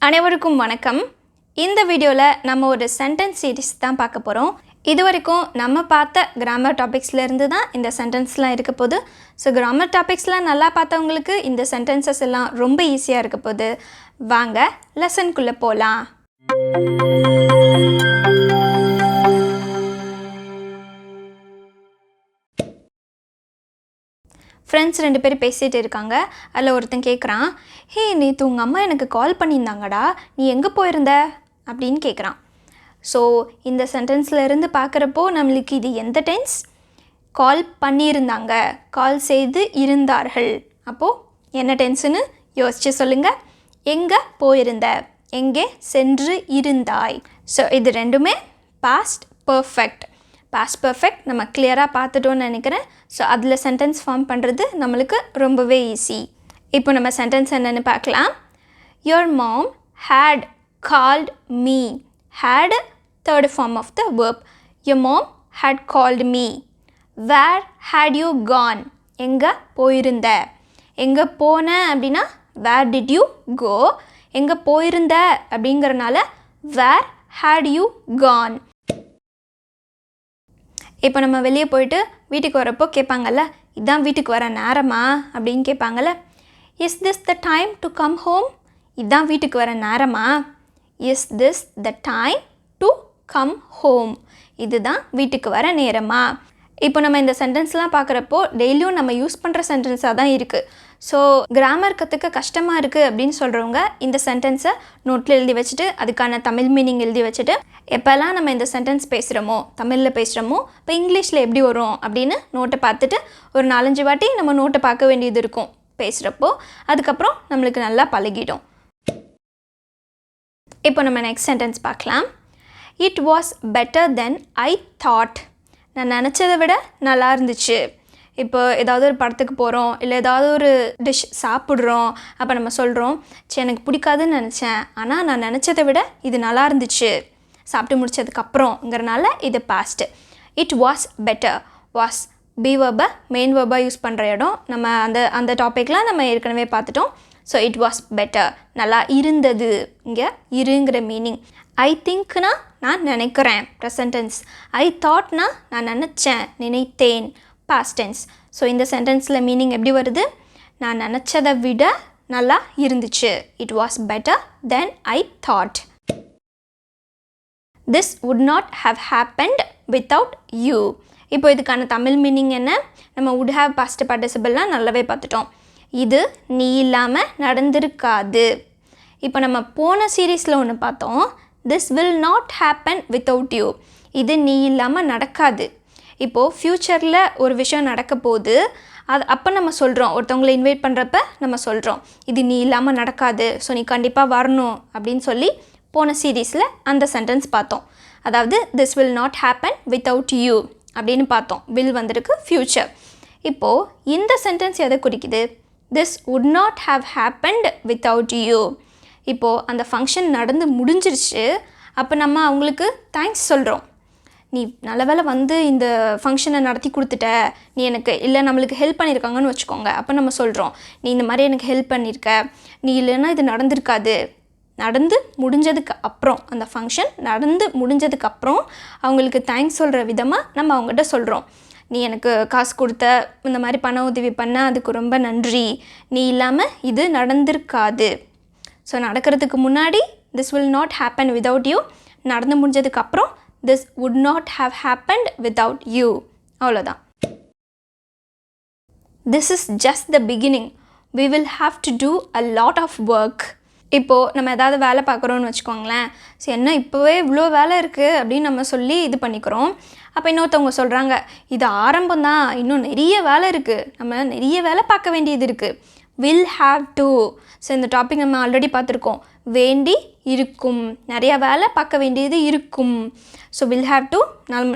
அனைவருக்கும் வணக்கம். இந்த வீடியோவில் நம்ம ஒரு சென்டென்ஸ் சீரிஸ் தான் பார்க்க போகிறோம். இது வரைக்கும் நம்ம பார்த்த கிராமர் டாபிக்ஸ்லேருந்து தான் இந்த சென்டென்ஸ்லாம் இருக்க போகுது. ஸோ கிராமர் டாபிக்ஸ்லாம் நல்லா பார்த்தவங்களுக்கு இந்த சென்டென்சஸ் எல்லாம் ரொம்ப ஈஸியாக இருக்க போகுது. வாங்க லெசனுக்குள்ளே போகலாம். ஃப்ரெண்ட்ஸ் 2 பேர் பேசிகிட்டு இருக்காங்க. அதில் ஒருத்தன் கேட்குறான், ஹே நேற்று உங்கள் அம்மா எனக்கு கால் பண்ணியிருந்தாங்கடா, நீ எங்கே போயிருந்த அப்படின்னு கேட்குறான். ஸோ இந்த சென்டென்ஸில் இருந்து பார்க்குறப்போ நம்மளுக்கு இது எந்த டென்ஸ்? கால் பண்ணியிருந்தாங்க, கால் செய்து இருந்தார்கள். அப்போது என்ன டென்ஸுன்னு யோசித்து சொல்லுங்கள். எங்கே போயிருந்த, எங்கே சென்று இருந்தாய். ஸோ இது ரெண்டுமே பாஸ்ட் பர்ஃபெக்ட். பாஸ்ட் பர்ஃபெக்ட் நம்ம கிளியராக பார்த்துட்டோன்னு நினைக்கிறேன். ஸோ அதில் சென்டென்ஸ் ஃபார்ம் பண்ணுறது நம்மளுக்கு ரொம்பவே ஈஸி. இப்போ நம்ம சென்டென்ஸ் என்னென்னு பார்க்கலாம். Your mom had called me. Had third form of the verb. Your mom had called me. Where had you gone. எங்கே போயிருந்த. எங்கே போன அப்படின்னா வேர் டிட் யூ கோ. எங்கே போயிருந்த அப்படிங்கிறனால வேர் ஹேட் யூ கான். இப்போ நம்ம வெளியே போயிட்டு வீட்டுக்கு வரப்போ கேட்பாங்கல்ல, இதுதான் வீட்டுக்கு வர நேரமா அப்படின்னு கேட்பாங்கல்ல. Is this the time to come home. இதுதான் வீட்டுக்கு வர நேரமா. Is this the time to come home. இதுதான் வீட்டுக்கு வர நேரமா. இப்போ நம்ம இந்த சென்டென்ஸ்லாம் பார்க்குறப்போ டெய்லியும் நம்ம யூஸ் பண்ணுற சென்டென்ஸாக தான் இருக்குது. ஸோ கிராமர் கற்றுக்க கஷ்டமாக இருக்குது அப்படின்னு சொல்கிறவங்க இந்த சென்டென்ஸை நோட்டில் எழுதி வச்சுட்டு அதுக்கான தமிழ் மீனிங் எழுதி வச்சுட்டு எப்போல்லாம் நம்ம இந்த சென்டென்ஸ் பேசுகிறோமோ, தமிழில் பேசுகிறோமோ, இப்போ இங்கிலீஷில் எப்படி வரும் அப்படின்னு நோட்டை பார்த்துட்டு ஒரு 4-5 வாட்டி நம்ம நோட்டை பார்க்க வேண்டியது இருக்கும் பேசுகிறப்போ. அதுக்கப்புறம் நம்மளுக்கு நல்லா பழகிடும். இப்போ நம்ம நெக்ஸ்ட் சென்டென்ஸ் பார்க்கலாம். It was better then I thought. நான் நினச்சதை விட நல்லா இருந்துச்சு. இப்போ ஏதாவது ஒரு படத்துக்கு போகிறோம், இல்லை ஏதாவது ஒரு டிஷ் சாப்பிட்றோம், அப்போ நம்ம சொல்கிறோம், சரி எனக்கு பிடிக்காதுன்னு நினச்சேன், ஆனால் நான் நினச்சதை விட இது நல்லா இருந்துச்சு சாப்பிட்டு முடிச்சதுக்கப்புறம்ங்கிறனால இது past. It was better. Was be வெர்பை மெயின் வெர்பாக யூஸ் பண்ணுற இடம். நம்ம அந்த டாப்பிக்லாம் நம்ம ஏற்கனவே பார்த்துட்டோம். ஸோ இட் வாஸ் பெட்டர், நல்லா இருந்தது. இங்கே இருங்கிற மீனிங். ஐ திங்க்னா நான் நினைக்கிறேன், ப்ரெசன்ட் டென்ஸ். ஐ தாட்னா நான் நினச்சேன், நினைத்தேன், பாஸ்ட் டென்ஸ். ஸோ இந்த சென்டென்ஸில் மீனிங் எப்படி வருது? நான் நினச்சதை விட நல்லா இருந்துச்சு. It was better then I thought. This would not have happened without you. இப்போ இதுக்கான தமிழ் மீனிங் என்ன? நம்ம வுட் ஹேவ் பாஸ்ட் பார்ட்டிசிபிள்லாம் நல்லாவே பார்த்துட்டோம். இது நீ இல்லாமல் நடந்திருக்காது. இப்போ நம்ம போன சீரீஸில் ஒன்று பார்த்தோம், this will not happen without you. இது நீ இல்லாமல் நடக்காது. இப்போது ஃப்யூச்சரில் ஒரு விஷயம் நடக்க போகுது, அது அப்போ நம்ம சொல்கிறோம், ஒருத்தவங்களை இன்வைட் பண்ணுறப்ப நம்ம சொல்கிறோம், இது நீ இல்லாமல் நடக்காது, ஸோ நீ கண்டிப்பாக வரணும் அப்படின்னு சொல்லி போன சீரீஸில் அந்த சென்டென்ஸ் பார்த்தோம். அதாவது this will not happen without you அப்படின்னு பார்த்தோம். வில் வந்திருக்கு ஃப்யூச்சர். இப்போது இந்த சென்டென்ஸ் எதை குறிக்குது? This would not have happened without you. இப்போது அந்த ஃபங்க்ஷன் நடந்து முடிஞ்சிருச்சு. அப்போ நம்ம அவங்களுக்கு தேங்க்ஸ் சொல்கிறோம். நீ நல்ல வேளை வந்து இந்த ஃபங்க்ஷனை நடத்தி கொடுத்துட்ட, நீ எனக்கு இல்லை நம்மளுக்கு ஹெல்ப் பண்ணியிருக்காங்கன்னு வச்சுக்கோங்க. அப்போ நம்ம சொல்கிறோம், நீ இந்த மாதிரி எனக்கு ஹெல்ப் பண்ணியிருக்க, நீ இல்லைன்னா இது நடந்திருக்காது. நடந்து முடிஞ்சதுக்கு அப்புறம், அந்த ஃபங்க்ஷன் நடந்து முடிஞ்சதுக்கப்புறம் அவங்களுக்கு தேங்க்ஸ் சொல்கிற விதமாக நம்ம அவங்ககிட்ட சொல்கிறோம், நீ எனக்கு காசு கொடுத்த, இந்த மாதிரி பண உதவி பண்ண, அதுக்கு ரொம்ப நன்றி, நீ இல்லாமல் இது நடந்திருக்காது. ஸோ நடக்கிறதுக்கு முன்னாடி this will not happen without you, நடந்து முடிஞ்சதுக்கப்புறம் this would not have happened without you. அவ்வளோதான். This is just the beginning. We will have to do a lot of work. இப்போது நம்ம ஏதாவது வேலை பார்க்குறோன்னு வச்சுக்கோங்களேன். சரி என்ன இப்போவே இவ்வளோ வேலை இருக்குது அப்படின்னு நம்ம சொல்லி இது பண்ணிக்கிறோம். அப்போ இன்னொருத்தவங்க சொல்கிறாங்க, இது ஆரம்பம் தான், இன்னும் நிறைய வேலை இருக்குது, நம்ம நிறைய வேலை பார்க்க வேண்டியது இருக்குது. Will have to. ஸோ இந்த டாபிக் நம்ம ஆல்ரெடி பார்த்துருக்கோம். வேண்டி இருக்கும், நிறைய வேலை பார்க்க வேண்டியது இருக்கும். ஸோ வில் ஹாவ் டு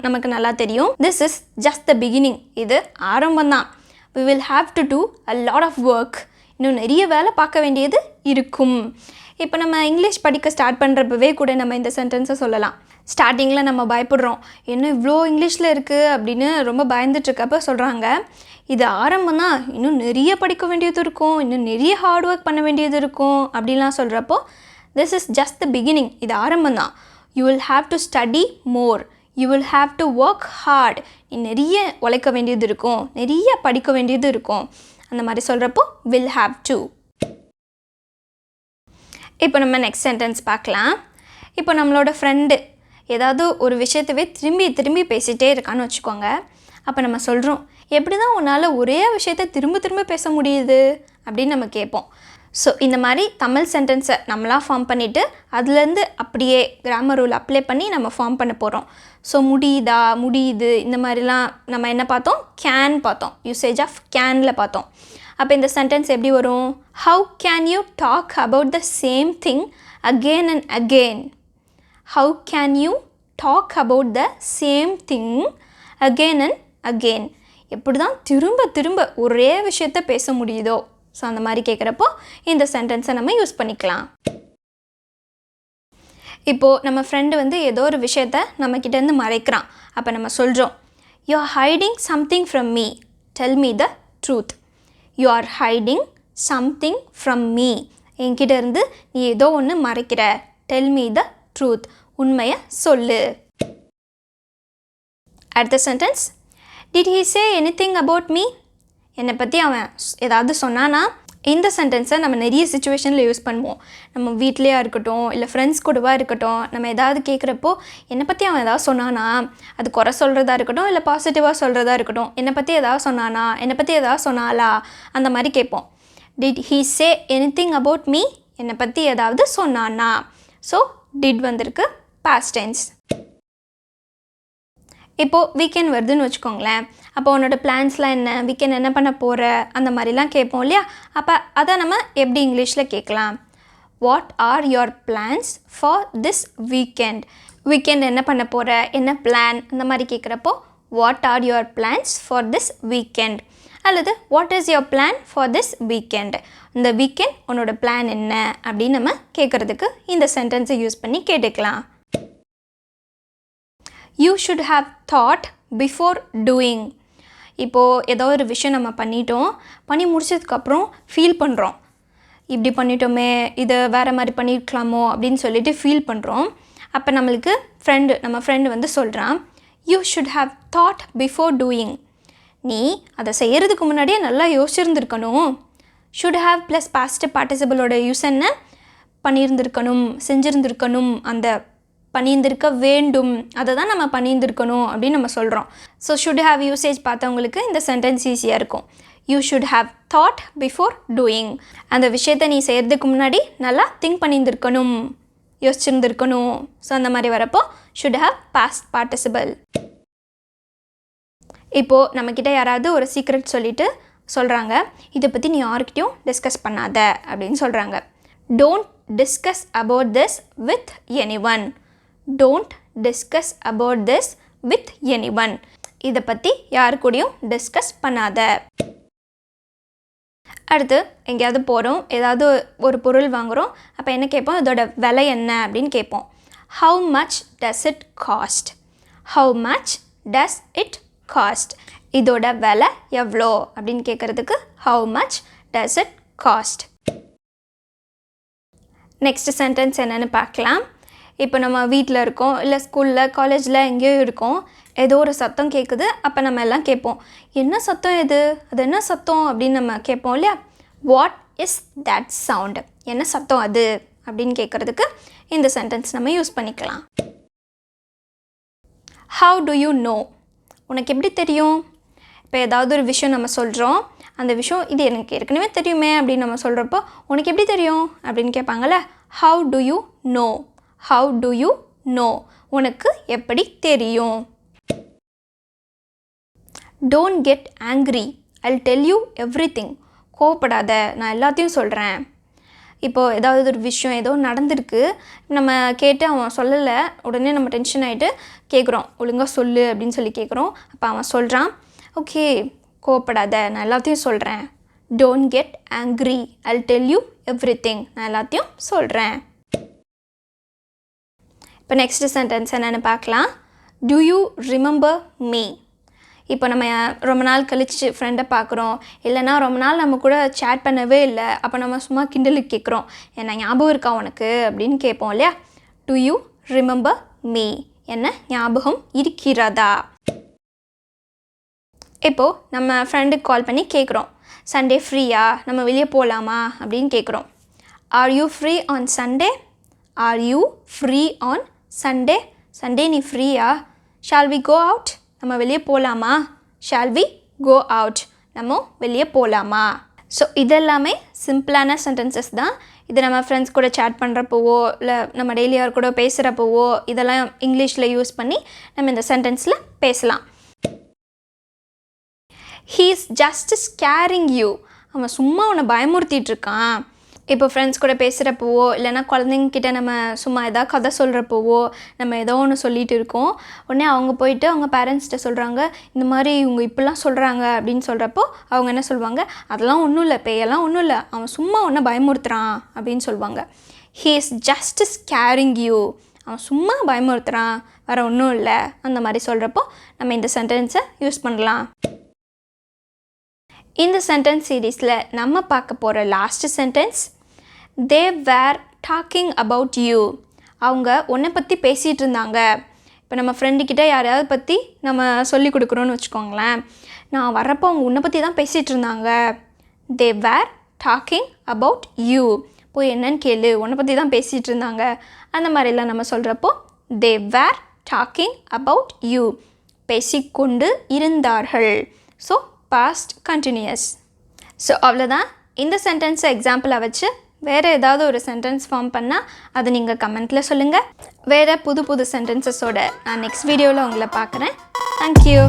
நமக்கு நல்லா தெரியும். This is just the beginning. இது ஆரம்பம் தான். We will have to do a lot of work. இன்னும் நிறைய வேலை பார்க்க வேண்டியது இருக்கும். இப்போ நம்ம இங்கிலீஷ் படிக்க ஸ்டார்ட் பண்ணுறப்பவே கூட நம்ம இந்த சென்டென்ஸை சொல்லலாம். ஸ்டார்டிங்கில் நம்ம பயப்படுறோம், என்ன இவ்வளோ இங்கிலீஷில் இருக்குது அப்படின்னு ரொம்ப பயந்துட்டுருக்கப்போ சொல்கிறாங்க, இது ஆரம்பம் தான், இன்னும் நிறைய படிக்க வேண்டியது இருக்கும், இன்னும் நிறைய ஹார்ட் ஒர்க் பண்ண வேண்டியது இருக்கும் அப்படின்லாம் சொல்கிறப்போ this is just the beginning. இது ஆரம்பம் தான். You will have to study more. You will have to work hard. நீ நிறைய உழைக்க வேண்டியது இருக்கும், நிறைய படிக்க வேண்டியது இருக்கும். அந்த மாதிரி சொல்கிறப்போ will have to. இப்போ நம்ம நெக்ஸ்ட் சென்டென்ஸ் பார்க்கலாம். இப்போ நம்மளோட ஃப்ரெண்டு ஏதாவது ஒரு விஷயத்தவே திரும்பி திரும்பி பேசிகிட்டே இருக்கான்னு வச்சுக்கோங்க. அப்போ நம்ம சொல்கிறோம், எப்படி தான் உன்னால் ஒரே விஷயத்தை திரும்ப திரும்ப பேச முடியுது அப்படின்னு நம்ம கேட்போம். ஸோ இந்த மாதிரி தமிழ் சென்டென்ஸை நம்மளாக ஃபார்ம் பண்ணிவிட்டு அதுலேருந்து அப்படியே கிராமர் ரூல் அப்ளை பண்ணி நம்ம ஃபார்ம் பண்ண போகிறோம். ஸோ முடியுதா, முடியுது, இந்த மாதிரிலாம் நம்ம என்ன பார்த்தோம், கேன் பார்த்தோம், யூசேஜ் ஆஃப் கேனில் பார்த்தோம். அப்போ இந்த சென்டென்ஸ் எப்படி வரும், how can you talk about the same thing again and again. How can you talk about the same thing again and again. எப்படி தான் திரும்ப திரும்ப ஒரே விஷயத்த பேச முடியுதோ. ஸோ அந்த மாதிரி கேட்குறப்போ இந்த சென்டென்ஸை நம்ம யூஸ் பண்ணிக்கலாம். இப்போது நம்ம ஃப்ரெண்டு வந்து ஏதோ ஒரு விஷயத்த நம்மக்கிட்டேருந்து மறைக்கிறான். அப்போ நம்ம சொல்கிறோம், you are hiding something from me, tell me the truth. You are hiding something from me, என்கிட்ட இருந்து நீ ஏதோ ஒன்று மறைக்கிற, டெல் மீ த ட்ரூத், உண்மையை சொல்லு. அடுத்த sentence, did he say anything about me. என்னை பற்றி அவன் ஏதாவது சொன்னானா. இந்த சென்டென்ஸை நம்ம நிறைய சுச்சுவேஷனில் யூஸ் பண்ணுவோம். நம்ம வீட்லேயா இருக்கட்டும், இல்லை ஃப்ரெண்ட்ஸ் கூடவாக இருக்கட்டும், நம்ம ஏதாவது கேட்குறப்போ என்னை பற்றி அவன் ஏதாவது சொன்னானா, அது குறை சொல்கிறதா இருக்கட்டும், இல்லை பாசிட்டிவாக சொல்கிறதா இருக்கட்டும், என்னை பற்றி ஏதாவது சொன்னானா, என்னை பற்றி ஏதாவது சொன்னாலா, அந்த மாதிரி கேட்போம். Did he say anything about me, என்னை பற்றி ஏதாவது சொன்னானா. ஸோ டிட் வந்திருக்கு, பாஸ்ட் டென்ஸ். இப்போது வீக்கெண்ட் வருதுன்னு வச்சுக்கோங்களேன். அப்போ உன்னோட பிளான்ஸ்லாம் என்ன, வீக்கெண்ட் என்ன பண்ண போகிற, அந்த மாதிரிலாம் கேட்போம் இல்லையா. அப்போ அதை நம்ம எப்படி இங்கிலீஷில் கேட்கலாம், what are your plans for this weekend. Weekend என்ன பண்ண போகிற, என்ன பிளான், அந்த மாதிரி கேட்குறப்போ what are your plans for this weekend, அல்லது what is your plan for this weekend. இந்த வீக்கெண்ட் உன்னோட பிளான் என்ன அப்படின்னு நம்ம கேட்குறதுக்கு இந்த சென்டென்ஸை யூஸ் பண்ணி கேட்டுக்கலாம். You should have thought before doing. இப்போது ஏதோ ஒரு விஷயம் நம்ம பண்ணிட்டோம், பண்ணி முடிச்சதுக்கப்புறம் ஃபீல் பண்ணுறோம், இப்படி பண்ணிட்டோமே, இதை வேறு மாதிரி பண்ணியிருக்கலாமோ அப்படின்னு சொல்லிட்டு ஃபீல் பண்ணுறோம். அப்போ நம்மளுக்கு நம்ம ஃப்ரெண்டு வந்து சொல்கிறான், you should have thought before doing. நீ அதை செய்கிறதுக்கு முன்னாடியே நல்லா யோசிச்சிருந்துருக்கணும். ஷுட் ஹாவ் ப்ளஸ் பாஸ்ட் பார்ட்டிசிபிளோட யூஸ் என்ன, பண்ணியிருந்திருக்கணும், செஞ்சுருந்துருக்கணும், அந்த பண்ணியிருந்திருக்க வேண்டும், அதை தான் நம்ம பண்ணியிருந்திருக்கணும் அப்படின்னு நம்ம சொல்கிறோம். ஸோ ஷுட் ஹாவ் யூசேஜ் பார்த்தவங்களுக்கு இந்த சென்டென்ஸ் ஈஸியாக இருக்கும். You should have thought before doing. அந்த விஷயத்தை நீ செய்கிறதுக்கு முன்னாடி நல்லா திங்க் பண்ணியிருந்திருக்கணும், யோசிச்சிருந்துருக்கணும். ஸோ அந்த மாதிரி வரப்போ ஷுட் ஹாவ் பாஸ்ட் பார்ட்டிசிபிள். இப்போது நம்மக்கிட்ட யாராவது ஒரு சீக்ரெட் சொல்லிவிட்டு சொல்கிறாங்க, இதை பற்றி நீ யாருக்கிட்டையும் டிஸ்கஸ் பண்ணாத அப்படின்னு சொல்கிறாங்க. Don't discuss about this with anyone. Don't discuss about this with anyone. இதை பற்றி யாரு கூடயும் டிஸ்கஸ் பண்ணாத. அடுத்து எங்கேயாவது போகிறோம், ஏதாவது ஒரு பொருள் வாங்குகிறோம். அப்போ என்ன கேட்போம், இதோட விலை என்ன அப்படின்னு கேட்போம். How much does it cost. How much does it cost. இதோட விலை எவ்வளோ அப்படின்னு கேட்குறதுக்கு how much does it cost. Next sentence என்னென்னு பார்க்கலாம். இப்போ நம்ம வீட்டில் இருக்கோம், இல்லை ஸ்கூலில் காலேஜில் எங்கேயோ இருக்கோம், ஏதோ ஒரு சத்தம் கேட்குது. அப்போ நம்ம எல்லாம் கேட்போம், என்ன சத்தம் இது, அது என்ன சத்தம் அப்படின்னு நம்ம கேட்போம் இல்லையா. வாட் இஸ் தட் சவுண்ட், என்ன சத்தம் அது அப்படின்னு கேட்குறதுக்கு இந்த சென்டென்ஸ் நம்ம யூஸ் பண்ணிக்கலாம். ஹவு டு யூ நோ, உனக்கு எப்படி தெரியும். இப்போ ஏதாவது ஒரு விஷயம் நம்ம சொல்கிறோம், அந்த விஷயம் இது எனக்கு ஏற்கனவே தெரியுமே அப்படின்னு நம்ம சொல்கிறப்போ உனக்கு எப்படி தெரியும் அப்படின்னு கேட்பாங்கள்ல. How do you know, how do you know, உனக்கு எப்படி தெரியும். Don't get angry, I'll tell you everything. கோவப்படாத, நான் எல்லாத்தையும் சொல்கிறேன். இப்போது ஏதாவது ஒரு விஷயம் ஏதோ நடந்திருக்கு, நம்ம கேட்டு அவன் சொல்லலை, உடனே நம்ம டென்ஷன் ஆகிட்டு கேட்குறோம், ஒழுங்காக சொல்லு அப்படின்னு சொல்லி கேட்குறோம். அப்போ அவன் சொல்கிறான், ஓகே கோவப்படாத, நான் எல்லாத்தையும் சொல்கிறேன். Don't get angry, I'll tell you everything, நான் எல்லாத்தையும் சொல்கிறேன். இப்போ நெக்ஸ்ட் சென்டென்ஸ் என்னென்னு பார்க்கலாம். To you remember me. இப்போ நம்ம ரொம்ப நாள் கழிச்சு ஃப்ரெண்டை பார்க்குறோம், இல்லைனா ரொம்ப நாள் நம்ம கூட சேட் பண்ணவே இல்லை, அப்போ நம்ம சும்மா கிண்டலுக்கு கேட்குறோம், என்ன ஞாபகம் இருக்கா உனக்கு அப்படின்னு கேட்போம் இல்லையா. டு யூ ரிமெம்பர் மீ, என்ன ஞாபகம் இருக்கிறதா. இப்போது நம்ம ஃப்ரெண்டுக்கு கால் பண்ணி கேட்குறோம், சண்டே ஃப்ரீயா, நம்ம வெளியே போகலாமா அப்படின்னு கேட்குறோம். Are you free on Sunday, are you free on Sunday, Sunday நீ ஃப்ரீயா. ஷால் வி கோ அவுட், நம்ம வெளியே போகலாமா. ஷால் வி கோ அவுட், நம்ம வெளியே போகலாமா. ஸோ இதெல்லாமே சிம்பிளான சென்டென்சஸ் தான். இது நம்ம ஃப்ரெண்ட்ஸ் கூட சேட் பண்ணுறப்போவோ இல்லை நம்ம டெய்லி யார் கூட பேசுகிறப்போவோ இதெல்லாம் இங்கிலீஷில் யூஸ் பண்ணி நம்ம இந்த சென்டென்ஸில் பேசலாம். He is just scaring you, அவன் சும்மா உன்னை பயமுறுத்திட்டுருக்கான். இப்போ ஃப்ரெண்ட்ஸ் கூட பேசுகிறப்போவோ இல்லைனா குழந்தைங்கிட்ட நம்ம சும்மா எதாவது கதை சொல்கிறப்போவோ நம்ம ஏதோ ஒன்று சொல்லிகிட்டு இருக்கோம், உடனே அவங்க போயிட்டு அவங்க பேரண்ட்ஸ்கிட்ட சொல்கிறாங்க, இந்த மாதிரி இவங்க இப்படிலாம் சொல்கிறாங்க அப்படின்னு சொல்கிறப்போ அவங்க என்ன சொல்லுவாங்க, அதெல்லாம் ஒன்றும் இல்லை, பேயெல்லாம் ஒன்றும் இல்லை, அவன் சும்மா உன்னை பயமுறுத்துறான் அப்படின்னு சொல்லுவாங்க. He is just scaring you, அவன் சும்மா பயமுறுத்துறான், வேறு ஒன்றும் இல்லை, அந்த மாதிரி சொல்கிறப்போ நம்ம இந்த சென்டென்ஸை யூஸ் பண்ணலாம். இந்த சென்டென்ஸ் சீரீஸில் நம்ம பார்க்க போகிற last sentence, they where talking about you, அவங்க உன்னை பற்றி பேசிகிட்டு இருந்தாங்க. இப்போ நம்ம ஃப்ரெண்டுக்கிட்ட யாரையாவது பற்றி நம்ம சொல்லி கொடுக்குறோன்னு வச்சுக்கோங்களேன், நான் வர்றப்போ அவங்க உன்னை பற்றி தான் பேசிகிட்டு இருந்தாங்க. தே வேர் டாக்கிங் அபவுட் யூ, போய் என்னன்னு கேளு, உன்னை பற்றி தான் பேசிகிட்டு இருந்தாங்க, அந்த மாதிரிலாம் நம்ம சொல்கிறப்போ தே வேர் டாக்கிங் அபவுட் யூ, பேசிக்கொண்டு இருந்தார்கள். So past continuous. ஸோ அவ்வளோதான். இந்த சென்டென்ஸை எக்ஸாம்பிளாக வச்சு வேறு ஏதாவது ஒரு சென்டென்ஸ் ஃபார்ம் பண்ணால் அதை நீங்கள் கமெண்ட்டில் சொல்லுங்கள். வேறு புது புது சென்டென்சஸோட நான் நெக்ஸ்ட் வீடியோவில் உங்களை பார்க்குறேன். தேங்க்யூ.